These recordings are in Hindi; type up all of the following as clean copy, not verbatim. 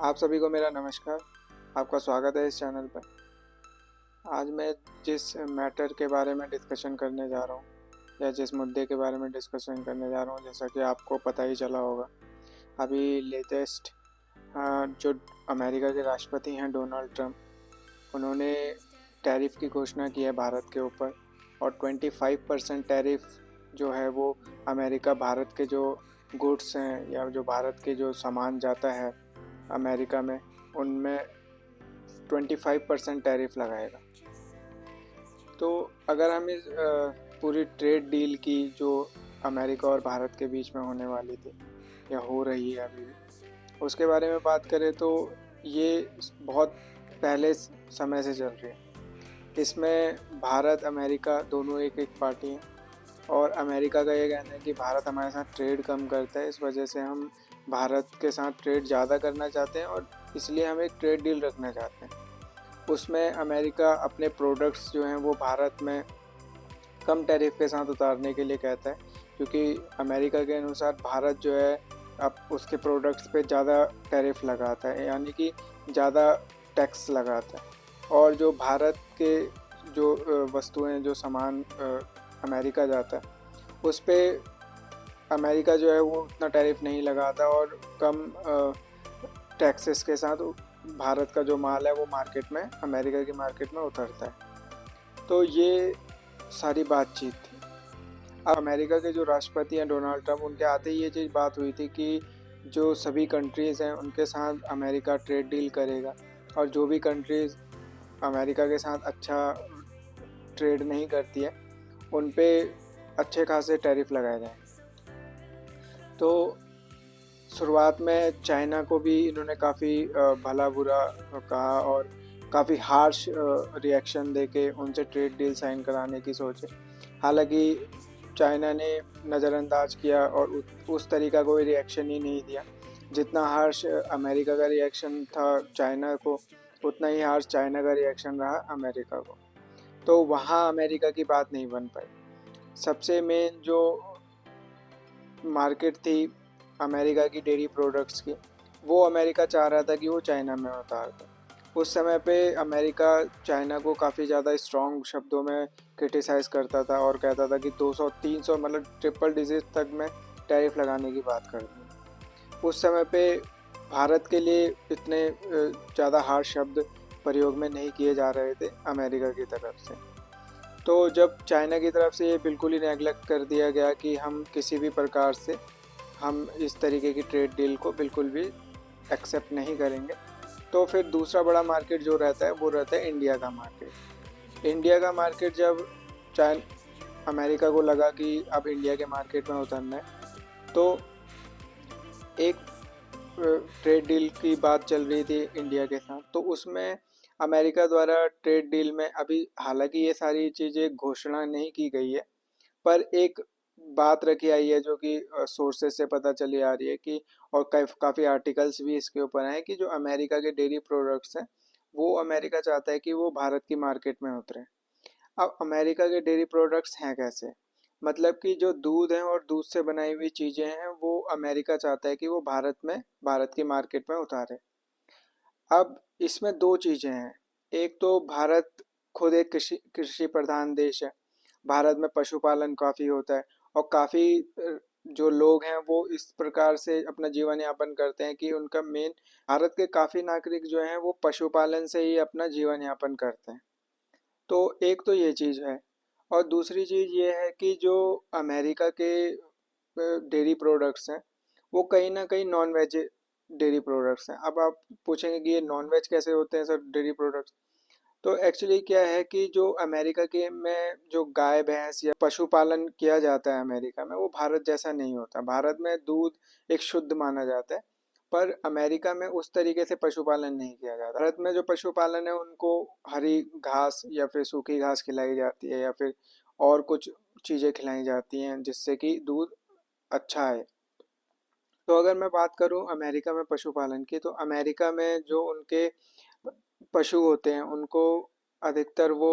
आप सभी को मेरा नमस्कार। आपका स्वागत है इस चैनल पर। आज मैं जिस मैटर के बारे में डिस्कशन करने जा रहा हूँ या जिस मुद्दे के बारे में डिस्कशन करने जा रहा हूँ, जैसा कि आपको पता ही चला होगा, अभी लेटेस्ट जो अमेरिका के राष्ट्रपति हैं डोनाल्ड ट्रंप, उन्होंने टैरिफ की घोषणा की है भारत के ऊपर। और 25% टैरिफ जो है वो अमेरिका भारत के जो गुड्स हैं या जो भारत के जो सामान जाता है अमेरिका में, उनमें 25% टैरिफ लगाएगा। तो अगर हम इस पूरी ट्रेड डील की जो अमेरिका और भारत के बीच में होने वाली थी या हो रही है अभी भी, उसके बारे में बात करें तो ये बहुत पहले समय से चल रही है। इसमें भारत अमेरिका दोनों एक एक पार्टी हैं और अमेरिका का ये कहना है कि भारत हमारे साथ ट्रेड कम करता है, इस वजह से हम भारत के साथ ट्रेड ज़्यादा करना चाहते हैं और इसलिए हम एक ट्रेड डील रखना चाहते हैं। उसमें अमेरिका अपने प्रोडक्ट्स जो हैं वो भारत में कम टैरिफ के साथ उतारने के लिए कहता है, क्योंकि अमेरिका के अनुसार भारत जो है अब उसके प्रोडक्ट्स पे ज़्यादा टैरिफ लगाता है, यानी कि ज़्यादा टैक्स लगाता है। और जो भारत के जो वस्तुएं जो सामान अमेरिका जाता है उस पर अमेरिका जो है वो उतना टैरिफ नहीं लगाता और कम टैक्सेस के साथ भारत का जो माल है वो मार्केट में, अमेरिका की मार्केट में उतरता है। तो ये सारी बातचीत थी। अब अमेरिका के जो राष्ट्रपति हैं डोनाल्ड ट्रंप, उनके आते ही ये चीज़ बात हुई थी कि जो सभी कंट्रीज़ हैं उनके साथ अमेरिका ट्रेड डील करेगा और जो भी कंट्रीज़ अमेरिका के साथ अच्छा ट्रेड नहीं करती है उन पे अच्छे खासे टैरिफ लगाए जाएंगे। तो शुरुआत में चाइना को भी इन्होंने काफ़ी भला बुरा कहा और काफ़ी हार्श रिएक्शन देके उनसे ट्रेड डील साइन कराने की सोचे। हालांकि चाइना ने नज़रअंदाज किया और उस तरीका कोई रिएक्शन ही नहीं दिया। जितना हार्श अमेरिका का रिएक्शन था चाइना को, उतना ही हार्श चाइना का रिएक्शन रहा अमेरिका को। तो वहाँ अमेरिका की बात नहीं बन पाई। सबसे मेन जो मार्केट थी अमेरिका की डेयरी प्रोडक्ट्स की, वो अमेरिका चाह रहा था कि वो चाइना में उतार दे। उस समय पे अमेरिका चाइना को काफ़ी ज़्यादा स्ट्रॉन्ग शब्दों में क्रिटिसाइज़ करता था और कहता था कि 200-300 मतलब ट्रिपल डिजिट तक में टैरिफ लगाने की बात करती है। उस समय पे भारत के लिए इतने ज़्यादा हार्श शब्द प्रयोग में नहीं किए जा रहे थे अमेरिका की तरफ से। तो जब चाइना की तरफ से ये बिल्कुल ही नेगलेक्ट कर दिया गया कि हम किसी भी प्रकार से हम इस तरीके की ट्रेड डील को बिल्कुल भी एक्सेप्ट नहीं करेंगे, तो फिर दूसरा बड़ा मार्केट जो रहता है वो रहता है इंडिया का मार्केट। इंडिया का मार्केट जब चाइन अमेरिका को लगा कि अब इंडिया के मार्केट में उतरना है, तो एक ट्रेड डील की बात चल रही थी इंडिया के साथ। तो उसमें अमेरिका द्वारा ट्रेड डील में अभी हालांकि ये सारी चीज़ें घोषणा नहीं की गई है, पर एक बात रखी आई है जो कि सोर्सेज से पता चली आ रही है कि और काफ़ी आर्टिकल्स भी इसके ऊपर हैं कि जो अमेरिका के डेयरी प्रोडक्ट्स हैं वो अमेरिका चाहता है कि वो भारत की मार्केट में उतरे। अब अमेरिका के डेयरी प्रोडक्ट्स हैं कैसे, मतलब कि जो दूध है और दूध से बनाई हुई चीज़ें हैं वो अमेरिका चाहता है कि वो भारत की मार्केट में उतारे। अब इसमें दो चीज़ें हैं। एक तो भारत खुद एक कृषि कृषि प्रधान देश है। भारत में पशुपालन काफ़ी होता है और काफ़ी जो लोग हैं वो इस प्रकार से अपना जीवन यापन करते हैं कि उनका मेन, भारत के काफ़ी नागरिक जो हैं वो पशुपालन से ही अपना जीवन यापन करते हैं। तो एक तो ये चीज़ है और दूसरी चीज़ ये है कि जो अमेरिका के डेयरी प्रोडक्ट्स हैं वो कहीं ना कहीं नॉन वेज डेयरी प्रोडक्ट्स हैं। अब आप पूछेंगे कि ये नॉन वेज कैसे होते हैं सर डेयरी प्रोडक्ट्स। तो एक्चुअली क्या है कि जो अमेरिका के में जो गाय भैंस या पशुपालन किया जाता है अमेरिका में, वो भारत जैसा नहीं होता। भारत में दूध एक शुद्ध माना जाता है, पर अमेरिका में उस तरीके से पशुपालन नहीं किया जाता। भारत में जो पशुपालन है उनको हरी घास या फिर सूखी घास खिलाई जाती है या फिर और कुछ चीज़ें खिलाई जाती हैं जिससे कि दूध अच्छा है। तो अगर मैं बात करूं अमेरिका में पशुपालन की, तो अमेरिका में जो उनके पशु होते हैं उनको अधिकतर वो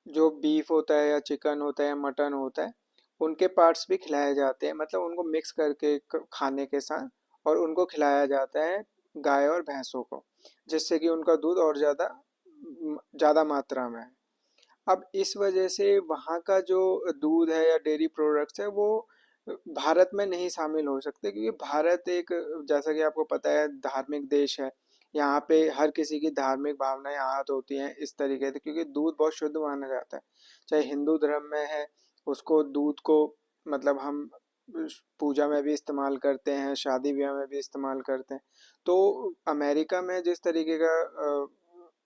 जो बीफ होता है या चिकन होता है या मटन होता है उनके पार्ट्स भी खिलाए जाते हैं, मतलब उनको मिक्स करके खाने के साथ और उनको खिलाया जाता है गाय और भैंसों को, जिससे कि उनका दूध और ज़्यादा मात्रा में है। अब इस वजह से वहाँ का जो दूध है या डेयरी प्रोडक्ट्स है वो भारत में नहीं शामिल हो सकते, क्योंकि भारत एक, जैसा कि आपको पता है, धार्मिक देश है। यहाँ पे हर किसी की धार्मिक भावनाएं आहत होती हैं इस तरीके से, क्योंकि दूध बहुत शुद्ध माना जाता है। चाहे हिंदू धर्म में है, उसको दूध को मतलब हम पूजा में भी इस्तेमाल करते हैं, शादी ब्याह में भी इस्तेमाल करते हैं। तो अमेरिका में जिस तरीके का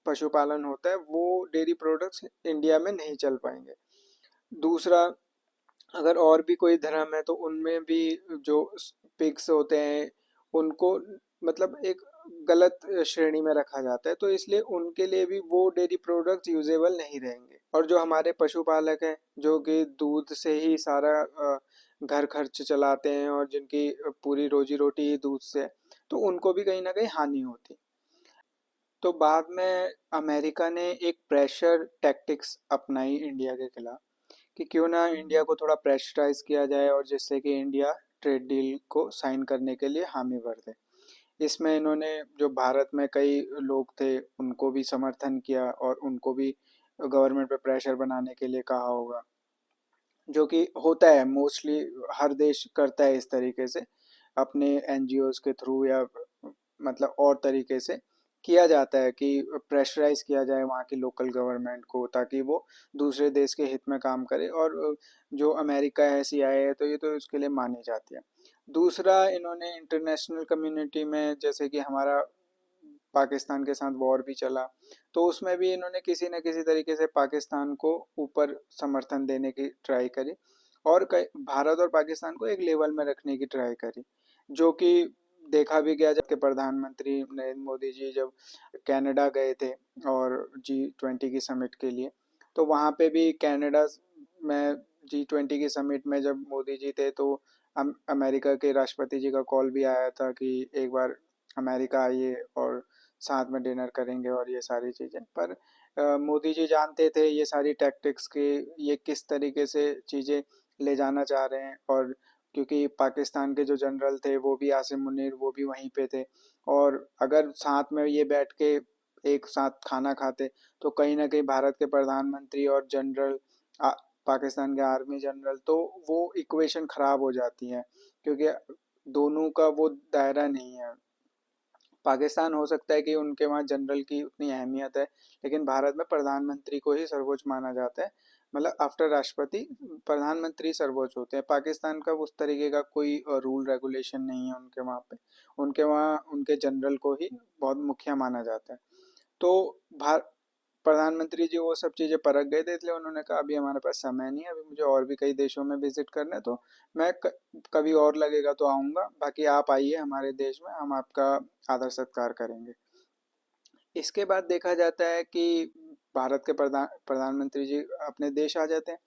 पशुपालन होता है, वो डेयरी प्रोडक्ट्स इंडिया में नहीं चल पाएंगे। दूसरा, अगर और भी कोई धर्म है तो उनमें भी जो पिग्स होते हैं उनको मतलब एक गलत श्रेणी में रखा जाता है, तो इसलिए उनके लिए भी वो डेयरी प्रोडक्ट्स यूजेबल नहीं रहेंगे। और जो हमारे पशुपालक हैं जो कि दूध से ही सारा घर खर्च चलाते हैं और जिनकी पूरी रोजी रोटी ही दूध से है, तो उनको भी कहीं ना कहीं हानि होती। तो बाद में अमेरिका ने एक प्रेशर टैक्टिक्स अपनाई इंडिया के खिलाफ, कि क्यों ना इंडिया को थोड़ा प्रेशराइज किया जाए और जिससे कि इंडिया ट्रेड डील को साइन करने के लिए हामी भर दे। इसमें इन्होंने जो भारत में कई लोग थे उनको भी समर्थन किया और उनको भी गवर्नमेंट पे प्रेशर बनाने के लिए कहा होगा, जो कि होता है मोस्टली, हर देश करता है इस तरीके से, अपने एनजीओज के थ्रू या मतलब और तरीके से किया जाता है कि प्रेशराइज किया जाए वहाँ की लोकल गवर्नमेंट को, ताकि वो दूसरे देश के हित में काम करे। और जो अमेरिका है, सीआईए है, तो ये तो इसके लिए मानी जाती है। दूसरा, इन्होंने इंटरनेशनल कम्युनिटी में, जैसे कि हमारा पाकिस्तान के साथ वॉर भी चला, तो उसमें भी इन्होंने किसी न किसी तरीके से पाकिस्तान को ऊपर समर्थन देने की ट्राई करी और भारत और पाकिस्तान को एक लेवल में रखने की ट्राई करी, जो कि देखा भी गया जबकि प्रधानमंत्री नरेंद्र मोदी जी जब कनाडा गए थे और G20 की समिट के लिए, तो वहाँ पे भी कनाडा में G20 की समिट में जब मोदी जी थे, तो अमेरिका के राष्ट्रपति जी का कॉल भी आया था कि एक बार अमेरिका आइए और साथ में डिनर करेंगे और ये सारी चीज़ें। पर मोदी जी जानते थे ये सारी टैक्टिक्स की, ये किस तरीके से चीज़ें ले जाना चाह रहे हैं। और क्योंकि पाकिस्तान के जो जनरल थे वो भी, आसिम मुनीर, वो भी वहीं पे थे, और अगर साथ में ये बैठ के एक साथ खाना खाते तो कहीं ना कहीं भारत के प्रधानमंत्री और जनरल, पाकिस्तान के आर्मी जनरल, तो वो इक्वेशन खराब हो जाती है, क्योंकि दोनों का वो दायरा नहीं है। पाकिस्तान हो सकता है कि उनके वहाँ जनरल की उतनी अहमियत है, लेकिन भारत में प्रधानमंत्री को ही सर्वोच्च माना जाता है। मतलब आफ्टर राष्ट्रपति प्रधानमंत्री सर्वोच्च होते हैं। पाकिस्तान का उस तरीके का कोई रूल रेगुलेशन नहीं है उनके वहाँ पे। उनके वहाँ उनके जनरल को ही बहुत मुखिया माना जाता है। तो भार प्रधानमंत्री जी वो सब चीज़ें परख गए थे, इसलिए उन्होंने कहा अभी हमारे पास समय नहीं है, अभी मुझे और भी कई देशों में विजिट करना है, तो मैं कभी और लगेगा तो आऊँगा, बाकी आप आइए हमारे देश में, हम आपका आदर सत्कार करेंगे। इसके बाद देखा जाता है कि भारत के प्रधानमंत्री जी अपने देश आ जाते हैं।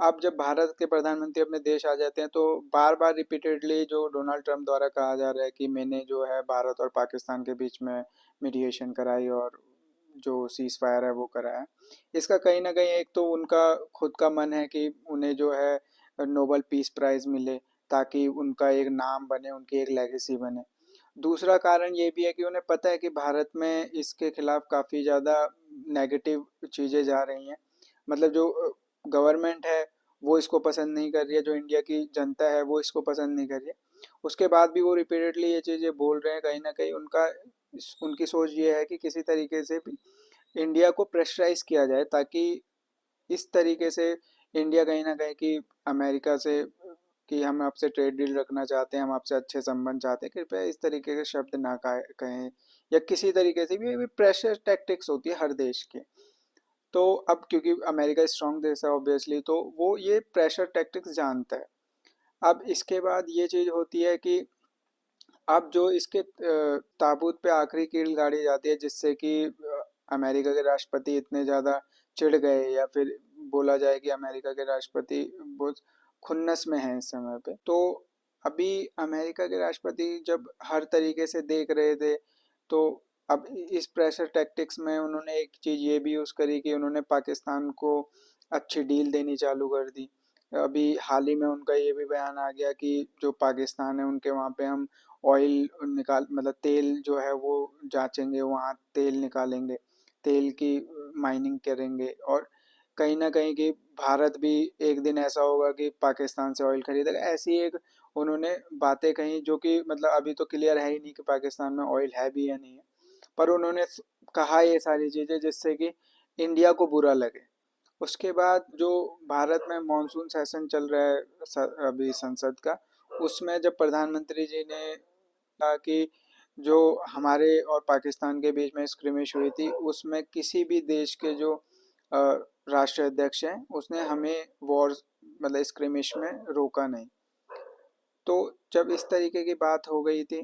अब जब भारत के प्रधानमंत्री अपने देश आ जाते हैं तो बार बार रिपीटेडली जो डोनाल्ड ट्रंप द्वारा कहा जा रहा है कि मैंने जो है भारत और पाकिस्तान के बीच में मीडिएशन कराई और जो सीज फायर है वो कराया। इसका कहीं ना कहीं एक तो उनका खुद का मन है कि उन्हें जो है नोबेल पीस प्राइज मिले, ताकि उनका एक नाम बने, उनकी एक लेगेसी बने। दूसरा कारण ये भी है कि उन्हें पता है कि भारत में इसके खिलाफ काफ़ी ज़्यादा नेगेटिव चीज़ें जा रही हैं। मतलब जो गवर्नमेंट है वो इसको पसंद नहीं कर रही है, जो इंडिया की जनता है वो इसको पसंद नहीं कर रही है। उसके बाद भी वो रिपीटेडली ये चीज़ें बोल रहे हैं, कहीं ना कहीं उनकी सोच ये है कि किसी तरीके से भी इंडिया को प्रेशराइज किया जाए, ताकि इस तरीके से इंडिया कहीं ना कहीं कि अमेरिका से कि हम आपसे ट्रेड डील रखना चाहते हैं, हम आपसे अच्छे संबंध चाहते हैं, कृपया इस तरीके के शब्द ना कहें, या किसी तरीके से भी प्रेशर टैक्टिक्स होती है हर देश की। तो अब क्योंकि अमेरिका स्ट्रांग देश है ऑब्वियसली, तो वो ये प्रेशर टैक्टिक्स जानता है। अब इसके बाद ये चीज़ होती है कि अब जो इसके ताबूत पे आखिरी कील गाड़ी जाती है, जिससे कि अमेरिका के राष्ट्रपति इतने ज़्यादा चिढ़ गए, या फिर बोला जाए कि अमेरिका के राष्ट्रपति बहुत खुन्नस में हैं इस समय पे। तो अभी अमेरिका के राष्ट्रपति जब हर तरीके से देख रहे थे, तो अब इस प्रेशर टैक्टिक्स में उन्होंने एक चीज़ ये भी यूज़ करी कि उन्होंने पाकिस्तान को अच्छी डील देनी चालू कर दी। अभी हाल ही में उनका ये भी बयान आ गया कि जो पाकिस्तान है उनके वहाँ पे हम ऑयल निकाल मतलब तेल जो है वो जांचेंगे, वहाँ तेल निकालेंगे, तेल की माइनिंग करेंगे। और कहीं ना कहीं कि भारत भी एक दिन ऐसा होगा कि पाकिस्तान से ऑयल खरीदेगा, ऐसी एक उन्होंने बातें कही जो कि मतलब अभी तो क्लियर है ही नहीं कि पाकिस्तान में ऑयल है भी या नहीं है। पर उन्होंने कहा ये सारी चीज़ें जिससे कि इंडिया को बुरा लगे। उसके बाद जो भारत में मॉनसून सेशन चल रहा है अभी संसद का, उसमें जब प्रधानमंत्री जी ने कहा कि जो हमारे और पाकिस्तान के बीच में स्क्रिमिश हुई थी, उसमें किसी भी देश के जो अ, राष्ट्रीय अध्यक्ष हैं उसने हमें वॉर मतलब स्क्रिमिश में रोका नहीं। तो जब इस तरीके की बात हो गई थी,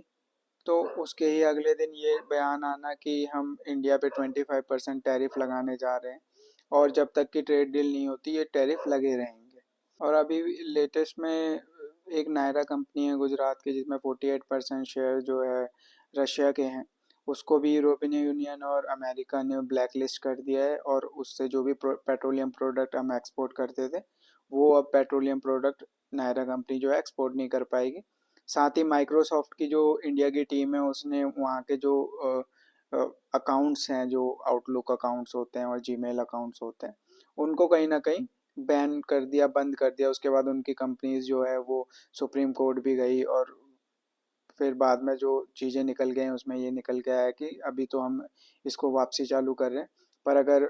तो उसके ही अगले दिन ये बयान आना कि हम इंडिया पे 25% टैरिफ लगाने जा रहे हैं, और जब तक की ट्रेड डील नहीं होती ये टैरिफ लगे रहेंगे। और अभी लेटेस्ट में एक नायरा कंपनी है गुजरात की जिसमें 48% शेयर जो है रशिया के हैं, उसको भी यूरोपियन यूनियन और अमेरिका ने ब्लैक लिस्ट कर दिया है। और उससे जो भी पेट्रोलियम प्रोडक्ट हम एक्सपोर्ट करते थे, वो अब पेट्रोलियम प्रोडक्ट नायरा कंपनी जो है एक्सपोर्ट नहीं कर पाएगी। साथ ही माइक्रोसॉफ्ट की जो इंडिया की टीम है उसने वहाँ के जो अकाउंट्स हैं, जो आउटलुक अकाउंट्स होते हैं और जीमेल अकाउंट्स होते हैं, उनको कहीं ना कहीं बैन कर दिया, बंद कर दिया। उसके बाद उनकी कंपनीज जो है वो सुप्रीम कोर्ट भी गई, और फिर बाद में जो चीज़ें निकल गई उसमें ये निकल के आया कि अभी तो हम इसको वापसी चालू कर रहे हैं, पर अगर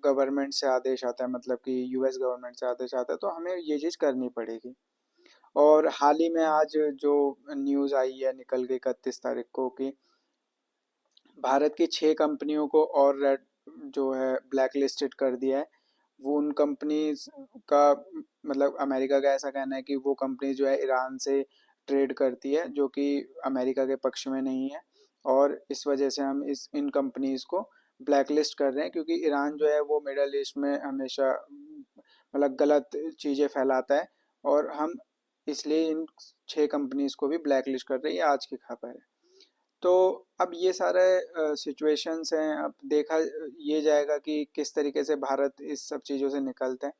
गवर्नमेंट से आदेश आता है, मतलब कि यूएस गवर्नमेंट से आदेश आता है, तो हमें ये चीज़ करनी पड़ेगी। और हाल ही में आज जो न्यूज़ आई है निकल के 31 तारीख को कि भारत की 6 कंपनियों को और रेड जो है ब्लैक लिस्टेड कर दिया है। वो उन कंपनीज का मतलब अमेरिका का ऐसा कहना है कि वो कंपनी जो है ईरान से ट्रेड करती है, जो कि अमेरिका के पक्ष में नहीं है। और इस वजह से हम इस इन कंपनीज को ब्लैक लिस्ट कर रहे हैं, क्योंकि ईरान जो है वो मिडल ईस्ट में हमेशा मतलब गलत चीज़ें फैलाता है। और हम इसलिए इन 6 कंपनीज को भी ब्लैक लिस्ट कर रहे हैं, ये आज की खबर है। तो अब ये सारे सिचुएशंस हैं, अब देखा ये जाएगा कि किस तरीके से भारत इस सब चीज़ों से निकलते हैं।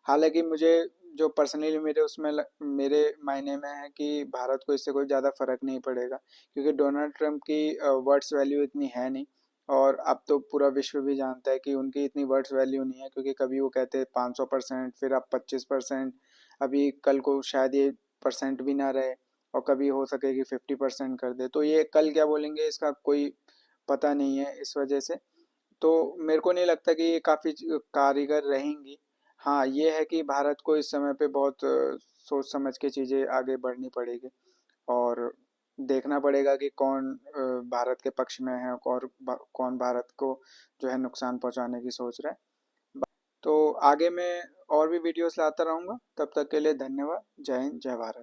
हालांकि मुझे जो पर्सनली मेरे उसमें मेरे मायने में है कि भारत को इससे कोई ज़्यादा फर्क नहीं पड़ेगा, क्योंकि डोनाल्ड ट्रंप की वर्ड्स वैल्यू इतनी है नहीं। और अब तो पूरा विश्व भी जानता है कि उनकी इतनी वर्ड्स वैल्यू नहीं है, क्योंकि कभी वो कहते हैं 500%, फिर अब 25%, अभी कल को शायद ये परसेंट भी ना रहे, और कभी हो सके कि 50% कर दे। तो ये कल क्या बोलेंगे इसका कोई पता नहीं है, इस वजह से तो मेरे को नहीं लगता कि ये काफ़ी कारीगर रहेंगी। हाँ, ये है कि भारत को इस समय पे बहुत सोच समझ के चीज़ें आगे बढ़नी पड़ेगी, और देखना पड़ेगा कि कौन भारत के पक्ष में है और कौन भारत को जो है नुकसान पहुंचाने की सोच रहा है। तो आगे मैं और भी वीडियोस लाता रहूँगा, तब तक के लिए धन्यवाद। जय हिंद, जय भारत।